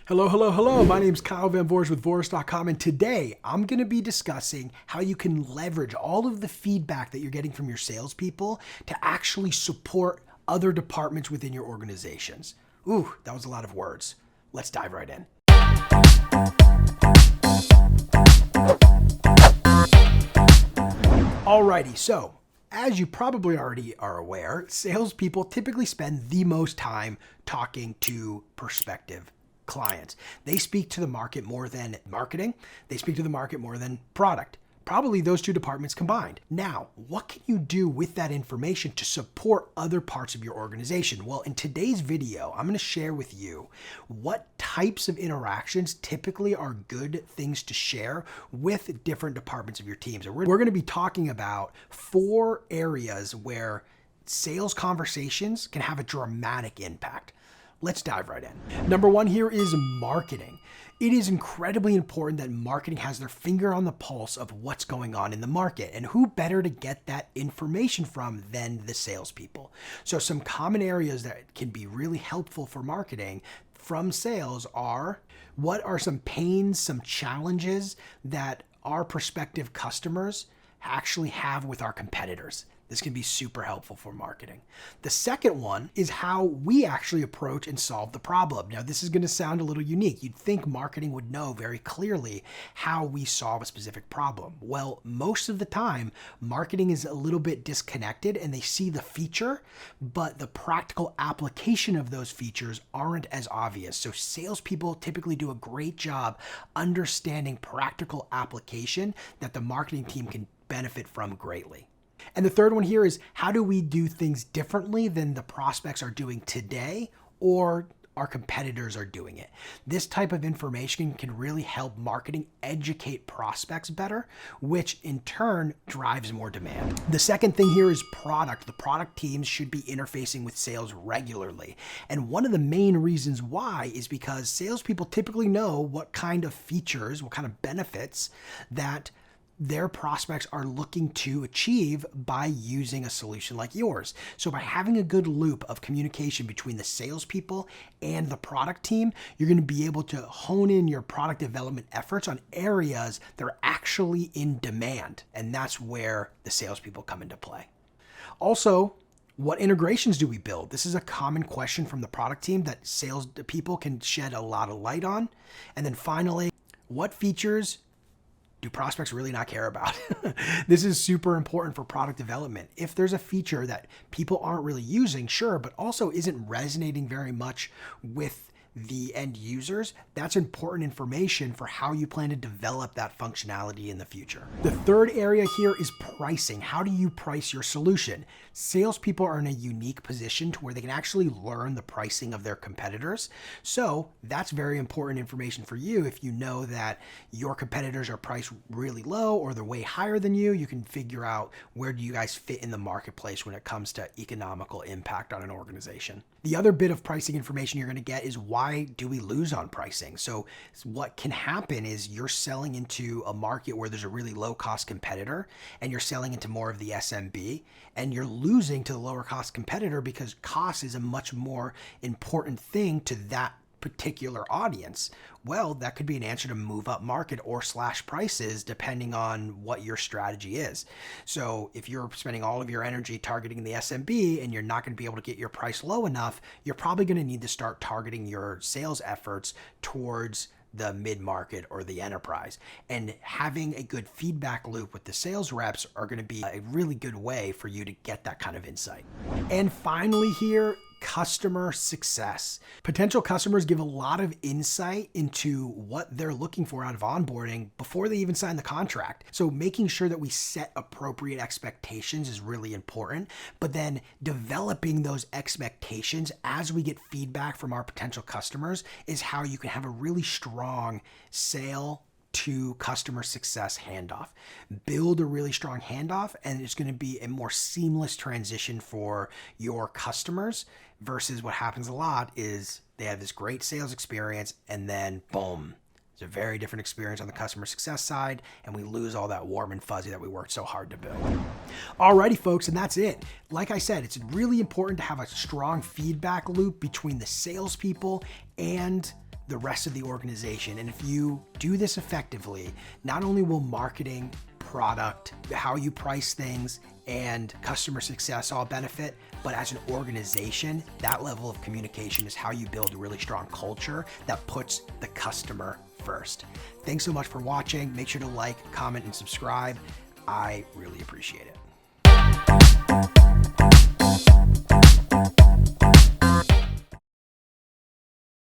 Hello, hello, hello. My name is Kyle Van Voorst with Voorst.com, and today I'm going to be discussing how you can leverage all of the feedback that you're getting from your salespeople to actually support other departments within your organizations. Ooh, that was a lot of words. Let's dive right in. Alrighty, so as you probably already are aware, salespeople typically spend the most time talking to prospective clients. They speak to the market more than marketing. They speak to the market more than product. Probably those two departments combined. Now, what can you do with that information to support other parts of your organization? Well, in today's video, I'm going to share with you what types of interactions typically are good things to share with different departments of your teams. And we're going to be talking about 4 areas where sales conversations can have a dramatic impact. Let's dive right in. Number 1 here is marketing. It is incredibly important that marketing has their finger on the pulse of what's going on in the market, and who better to get that information from than the salespeople. So some common areas that can be really helpful for marketing from sales are: what are some pains, some challenges that our prospective customers actually have with our competitors? This can be super helpful for marketing. The second one is how we actually approach and solve the problem. Now, this is going to sound a little unique. You'd think marketing would know very clearly how we solve a specific problem. Well, most of the time, marketing is a little bit disconnected and they see the feature, but the practical application of those features aren't as obvious. So salespeople typically do a great job understanding practical application that the marketing team can benefit from greatly. And the third one here is, how do we do things differently than the prospects are doing today or our competitors are doing it? This type of information can really help marketing educate prospects better, which in turn drives more demand. The second thing here is product. The product teams should be interfacing with sales regularly. And one of the main reasons why is because salespeople typically know what kind of features, what kind of benefits that their prospects are looking to achieve by using a solution like yours. So by having a good loop of communication between the salespeople and the product team, you're going to be able to hone in your product development efforts on areas that are actually in demand. And that's where the salespeople come into play. Also, what integrations do we build? This is a common question from the product team that sales people can shed a lot of light on. And then finally, what features do prospects really not care about? This is super important for product development. If there's a feature that people aren't really using, sure, but also isn't resonating very much with the end users, that's important information for how you plan to develop that functionality in the future. The third area here is pricing. How do you price your solution? Salespeople are in a unique position to where they can actually learn the pricing of their competitors. So that's very important information for you. If you know that your competitors are priced really low or they're way higher than you can figure out where do you guys fit in the marketplace when it comes to economical impact on an organization. The other bit of pricing information you're going to get is, why do we lose on pricing? So what can happen is you're selling into a market where there's a really low cost competitor and you're selling into more of the SMB, and you're losing to the lower cost competitor because cost is a much more important thing to that particular audience. Well, that could be an answer to move up market or slash prices depending on what your strategy is. So if you're spending all of your energy targeting the SMB and you're not going to be able to get your price low enough, you're probably going to need to start targeting your sales efforts towards the mid-market or the enterprise. And having a good feedback loop with the sales reps are going to be a really good way for you to get that kind of insight. And finally here, customer success. Potential customers give a lot of insight into what they're looking for out of onboarding before they even sign the contract. So making sure that we set appropriate expectations is really important, but then developing those expectations as we get feedback from our potential customers is how you can have a really strong sale to customer success handoff. Build a really strong handoff, and it's going to be a more seamless transition for your customers, versus what happens a lot is they have this great sales experience and then boom, it's a very different experience on the customer success side, and we lose all that warm and fuzzy that we worked so hard to build. Alrighty, folks, and that's it. Like I said, it's really important to have a strong feedback loop between the salespeople and the rest of the organization. And if you do this effectively, not only will marketing, product, how you price things, and customer success all benefit, but as an organization, that level of communication is how you build a really strong culture that puts the customer first. Thanks so much for watching. Make sure to like, comment, and subscribe. I really appreciate it.